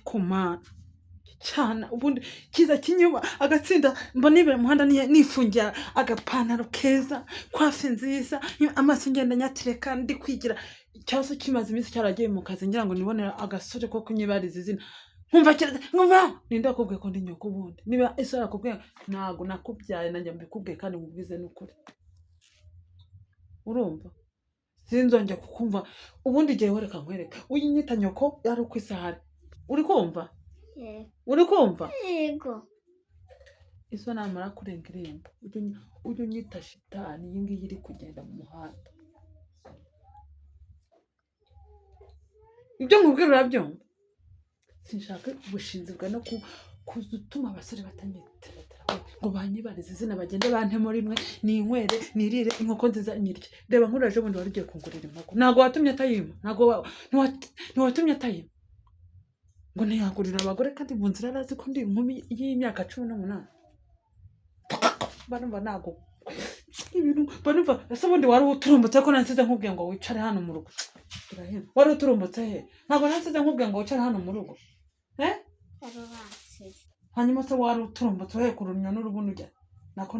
Kumana cyane ubundi kiza kinyuma agatsinda mbona ibere muhanda nifungira agapantaro keza kwafi nziza amaso ngenda nyatireka ndi kwigira cyose kimaze iminsi cyaragiye mu kazi ngira ngo nibonera agasore ko kunyibariza izina nkumva ninda kubwe ko ndi nyoko ubundi niba isara kubwe ntago nakubyaye nanjye mbikubwe kandi mubize n'ukuri urumva sinzonje kukumva ubundi gihe wereka nkwereka uyinyita nyoko yari uko isahari uri kumva uri kumva yego iso namara kurenga irembo ujye unyita shitani iyi ngiyi iri kugenda mu muhanda ibyo nkubwira urabyumva sinshaka ubushinzirwa no kuzutuma abasore batanyiteretera ngo banyibarize izina bagende bantemo rimwe ninywere nirire inkoko nziza nyirye reba nkuraje bundi wari ugiye kungurira inkoko ntago watumye atayima ntago ntiwatumye atayima ngo ntiyagurira abagore kandi mu nzira arazi ko ndi inkumi y'imyaka 18 barumva ntago ibintu barumva ese bundi wari uturumbutse ko nansize nkubwiye ngo wicare hano mu rugo wari uturumbutse he ntago nansize nkubwiye ngo wicare hano mu rugo hanyuma se wari uturumbutse he kurunya n'urubuno ujya nako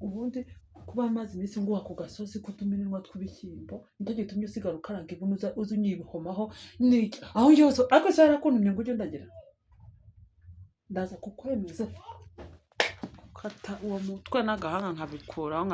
ubundi kuba amazi iminsi nguha ku gasozi ko tuminirwa tw'ibishyimbo nicyo gitumye usigara ukaranga ibunu uzi unyibihomaho niki aho yose ariko se yarakuntumye ngo ujye ndagira ndaza kukwemeza kata uwo mutwe n'agahanga nkabikuraho